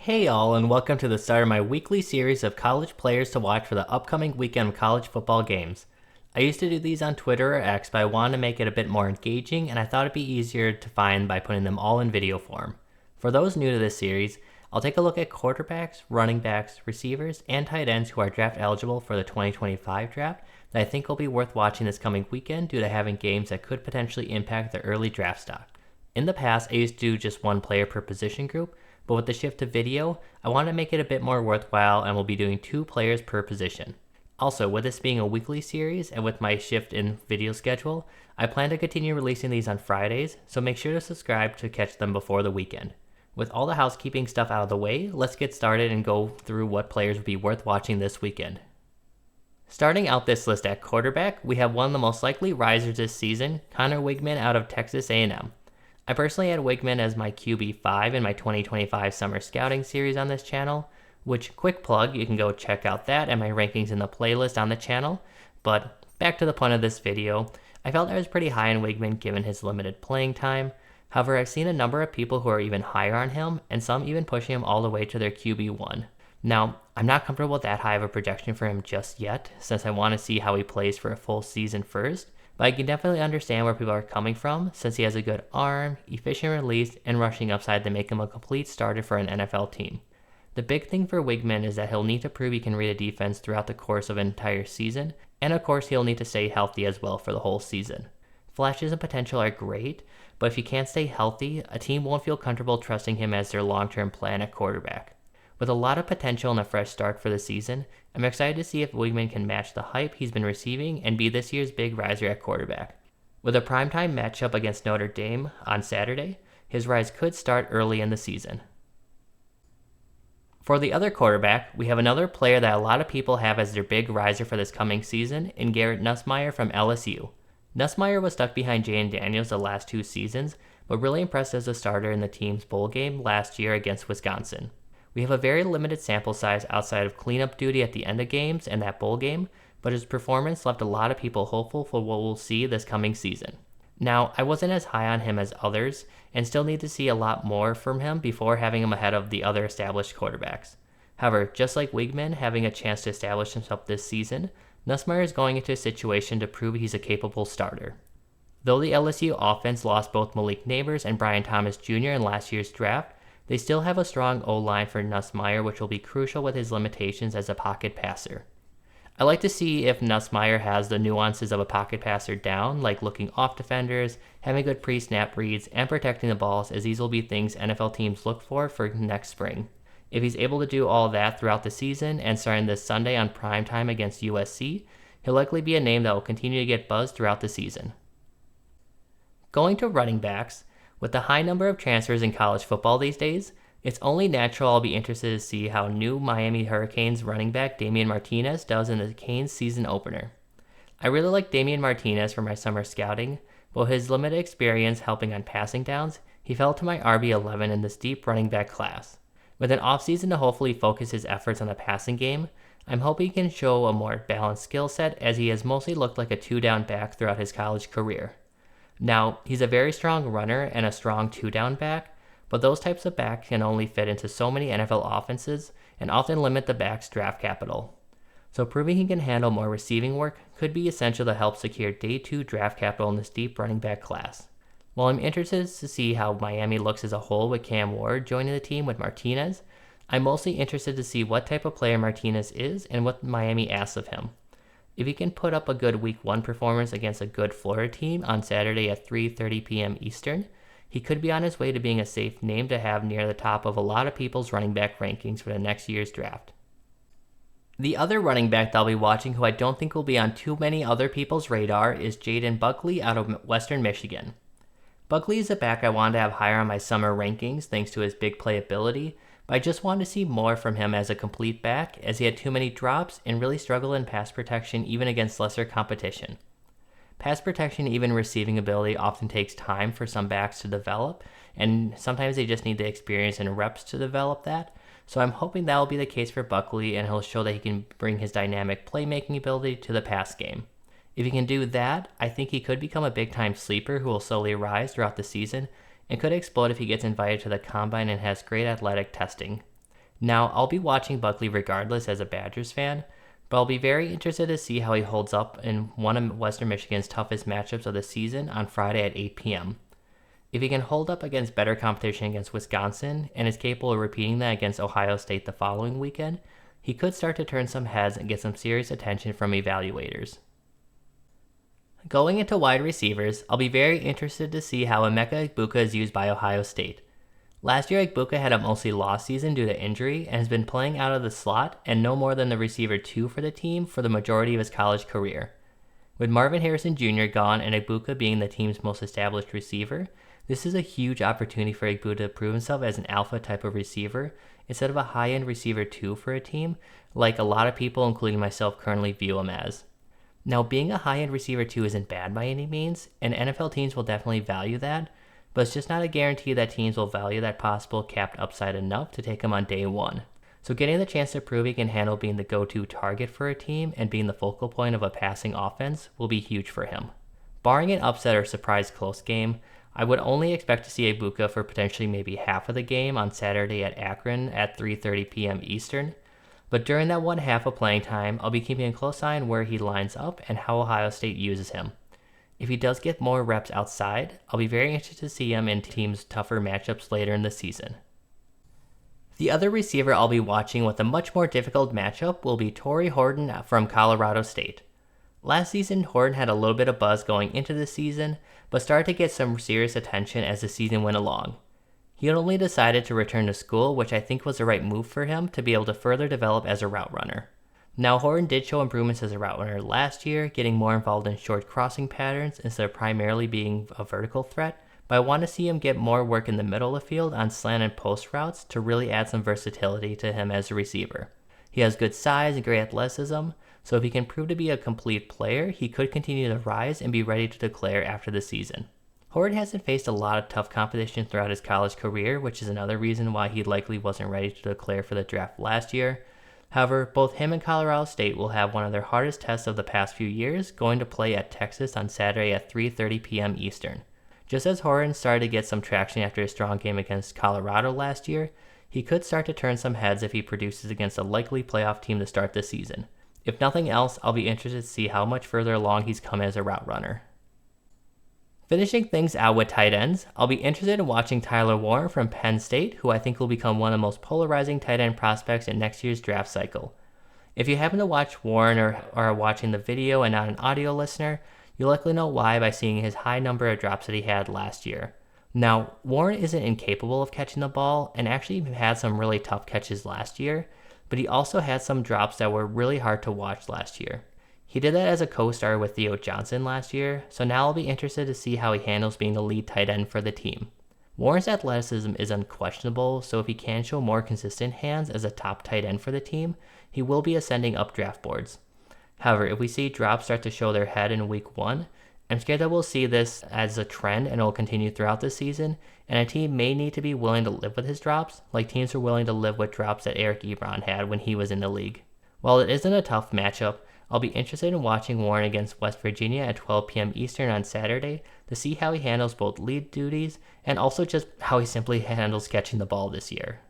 Hey all, and welcome to the start of my weekly series of college players to watch for the upcoming weekend of college football games. I used to do these on Twitter or X, but I wanted to make it a bit more engaging, and I thought it'd be easier to find by putting them all in video form. For those new to this series, I'll take a look at quarterbacks, running backs, receivers, and tight ends who are draft eligible for the 2025 draft that I think will be worth watching this coming weekend due to having games that could potentially impact the early draft stock. In the past, I used to do just one player per position group, but with the shift to video, I want to make it a bit more worthwhile and will be doing 2 players per position. Also, with this being a weekly series and with my shift in video schedule, I plan to continue releasing these on Fridays, so make sure to subscribe to catch them before the weekend. With all the housekeeping stuff out of the way, let's get started and go through what players would be worth watching this weekend. Starting out this list at quarterback, we have one of the most likely risers this season, Connor Weigman out of Texas A&M. I personally had Weigman as my QB5 in my 2025 Summer Scouting series on this channel, which, quick plug, you can go check out that and my rankings in the playlist on the channel. But back to the point of this video, I felt I was pretty high on Weigman given his limited playing time. However, I've seen a number of people who are even higher on him, and some even pushing him all the way to their QB1. Now, I'm not comfortable with that high of a projection for him just yet, since I want to see how he plays for a full season first. But I can definitely understand where people are coming from, since he has a good arm, efficient release, and rushing upside to make him a complete starter for an NFL team. The big thing for Weigman is that he'll need to prove he can read a defense throughout the course of an entire season, and of course he'll need to stay healthy as well for the whole season. Flashes and potential are great, but if he can't stay healthy, a team won't feel comfortable trusting him as their long-term plan at quarterback. With a lot of potential and a fresh start for the season, I'm excited to see if Weigman can match the hype he's been receiving and be this year's big riser at quarterback. With a primetime matchup against Notre Dame on Saturday, his rise could start early in the season. For the other quarterback, we have another player that a lot of people have as their big riser for this coming season in Garrett Nussmeier from LSU. Nussmeier was stuck behind Jalen Daniels the last 2 seasons, but really impressed as a starter in the team's bowl game last year against Wisconsin. We have a very limited sample size outside of cleanup duty at the end of games and that bowl game, but his performance left a lot of people hopeful for what we'll see this coming season. Now, I wasn't as high on him as others, and still need to see a lot more from him before having him ahead of the other established quarterbacks. However, just like Weigman having a chance to establish himself this season, Nussmeier is going into a situation to prove he's a capable starter. Though the LSU offense lost both Malik Neighbors and Brian Thomas Jr. in last year's draft, they still have a strong O-line for Nussmeier, which will be crucial with his limitations as a pocket passer. I like to see if Nussmeier has the nuances of a pocket passer down, like looking off defenders, having good pre-snap reads, and protecting the balls, as these will be things NFL teams look for next spring. If he's able to do all that throughout the season and starting this Sunday on primetime against USC, he'll likely be a name that will continue to get buzz throughout the season. Going to running backs, with the high number of transfers in college football these days, it's only natural I'll be interested to see how new Miami Hurricanes running back Damien Martinez does in the Canes season opener. I really like Damien Martinez for my summer scouting, but with his limited experience helping on passing downs, he fell to my RB11 in this deep running back class. With an offseason to hopefully focus his efforts on the passing game, I'm hoping he can show a more balanced skill set as he has mostly looked like a 2-down back throughout his college career. Now, he's a very strong runner and a strong 2-down back, but those types of backs can only fit into so many NFL offenses and often limit the back's draft capital. So proving he can handle more receiving work could be essential to help secure day 2 draft capital in this deep running back class. While I'm interested to see how Miami looks as a whole with Cam Ward joining the team with Martinez, I'm mostly interested to see what type of player Martinez is and what Miami asks of him. If he can put up a good Week 1 performance against a good Florida team on Saturday at 3:30 p.m. Eastern, he could be on his way to being a safe name to have near the top of a lot of people's running back rankings for the next year's draft. The other running back that I'll be watching who I don't think will be on too many other people's radar is Buckley out of Western Michigan. Buckley is a back I wanted to have higher on my summer rankings thanks to his big playability, but I just wanted to see more from him as a complete back, as he had too many drops and really struggled in pass protection even against lesser competition. Pass protection, even receiving ability, often takes time for some backs to develop, and sometimes they just need the experience and reps to develop that, so I'm hoping that will be the case for Buckley and he'll show that he can bring his dynamic playmaking ability to the pass game. If he can do that, I think he could become a big-time sleeper who will slowly rise throughout the season and could explode if he gets invited to the combine and has great athletic testing. Now, I'll be watching Buckley regardless as a Badgers fan, but I'll be very interested to see how he holds up in one of Western Michigan's toughest matchups of the season on Friday at 8 p.m. If he can hold up against better competition against Wisconsin and is capable of repeating that against Ohio State the following weekend, he could start to turn some heads and get some serious attention from evaluators. Going into wide receivers, I'll be very interested to see how Emeka Egbuka is used by Ohio State. Last year, Egbuka had a mostly lost season due to injury and has been playing out of the slot and no more than the receiver 2 for the team for the majority of his college career. With Marvin Harrison Jr. gone and Egbuka being the team's most established receiver, this is a huge opportunity for Egbuka to prove himself as an alpha type of receiver instead of a high-end receiver 2 for a team, like a lot of people, including myself, currently view him as. Now, being a high-end receiver 2 isn't bad by any means, and NFL teams will definitely value that, but it's just not a guarantee that teams will value that possible capped upside enough to take him on day one. So getting the chance to prove he can handle being the go-to target for a team and being the focal point of a passing offense will be huge for him. Barring an upset or surprise close game, I would only expect to see Egbuka for potentially maybe half of the game on Saturday at Akron at 3:30 p.m. Eastern, but during that one half of playing time, I'll be keeping a close eye on where he lines up and how Ohio State uses him. If he does get more reps outside, I'll be very interested to see him in teams' tougher matchups later in the season. The other receiver I'll be watching with a much more difficult matchup will be Tory Horton from Colorado State. Last season, Horton had a little bit of buzz going into the season, but started to get some serious attention as the season went along. He had only decided to return to school, which I think was the right move for him to be able to further develop as a route runner. Now, Horton did show improvements as a route runner last year, getting more involved in short crossing patterns instead of primarily being a vertical threat, but I want to see him get more work in the middle of the field on slant and post routes to really add some versatility to him as a receiver. He has good size and great athleticism, so if he can prove to be a complete player, he could continue to rise and be ready to declare after the season. Horton hasn't faced a lot of tough competition throughout his college career, which is another reason why he likely wasn't ready to declare for the draft last year. However, both him and Colorado State will have one of their hardest tests of the past few years, going to play at Texas on Saturday at 3:30 p.m. Eastern. Just as Horton started to get some traction after his strong game against Colorado last year, he could start to turn some heads if he produces against a likely playoff team to start the season. If nothing else, I'll be interested to see how much further along he's come as a route runner. Finishing things out with tight ends, I'll be interested in watching Tyler Warren from Penn State, who I think will become one of the most polarizing tight end prospects in next year's draft cycle. If you happen to watch Warren or are watching the video and not an audio listener, you'll likely know why by seeing his high number of drops that he had last year. Now, Warren isn't incapable of catching the ball and actually had some really tough catches last year, but he also had some drops that were really hard to watch last year. He did that as a co-star with Theo Johnson last year, so now I'll be interested to see how he handles being the lead tight end for the team. Warren's athleticism is unquestionable, so if he can show more consistent hands as a top tight end for the team, he will be ascending up draft boards. However, if we see drops start to show their head in week 1, I'm scared that we'll see this as a trend and it will continue throughout the season, and a team may need to be willing to live with his drops, like teams are willing to live with drops that Eric Ebron had when he was in the league. While it isn't a tough matchup, I'll be interested in watching Warren against West Virginia at 12 p.m. Eastern on Saturday to see how he handles both lead duties and also just how he simply handles catching the ball this year.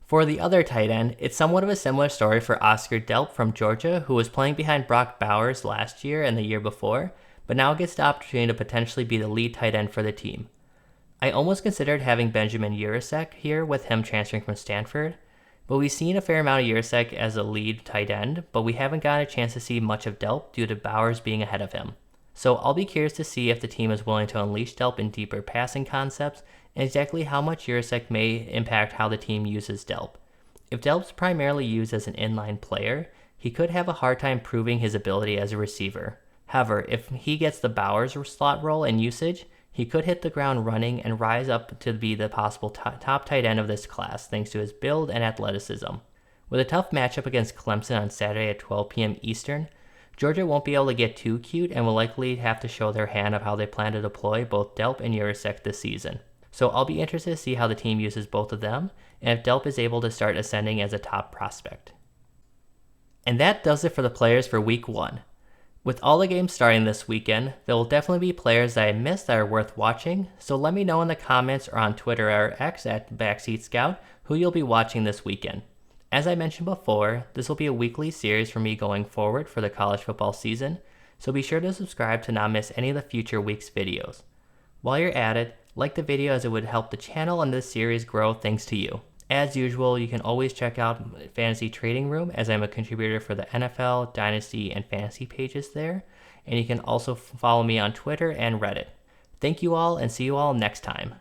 For the other tight end, it's somewhat of a similar story for Oscar Delp from Georgia, who was playing behind Brock Bowers last year and the year before, but now gets the opportunity to potentially be the lead tight end for the team. I almost considered having Benjamin Urasek here with him transferring from Stanford, but we've seen a fair amount of Urasek as a lead tight end, but we haven't gotten a chance to see much of Delp due to Bowers being ahead of him. So I'll be curious to see if the team is willing to unleash Delp in deeper passing concepts and exactly how much Urasek may impact how the team uses Delp. If Delp's primarily used as an inline player, he could have a hard time proving his ability as a receiver. However, if he gets the Bowers slot role and usage, he could hit the ground running and rise up to be the possible top tight end of this class thanks to his build and athleticism. With a tough matchup against Clemson on Saturday at 12 p.m. Eastern, Georgia won't be able to get too cute and will likely have to show their hand of how they plan to deploy both Delp and Urasek this season. So I'll be interested to see how the team uses both of them and if Delp is able to start ascending as a top prospect. And that does it for the players for week 1. With all the games starting this weekend, there will definitely be players that I missed that are worth watching, so let me know in the comments or on Twitter or X at Backseat Scout who you'll be watching this weekend. As I mentioned before, this will be a weekly series for me going forward for the college football season, so be sure to subscribe to not miss any of the future week's videos. While you're at it, like the video as it would help the channel and this series grow thanks to you. As usual, you can always check out Fantasy Trading Room as I'm a contributor for the NFL, Dynasty, and Fantasy pages there, and you can also follow me on Twitter and Reddit. Thank you all and see you all next time.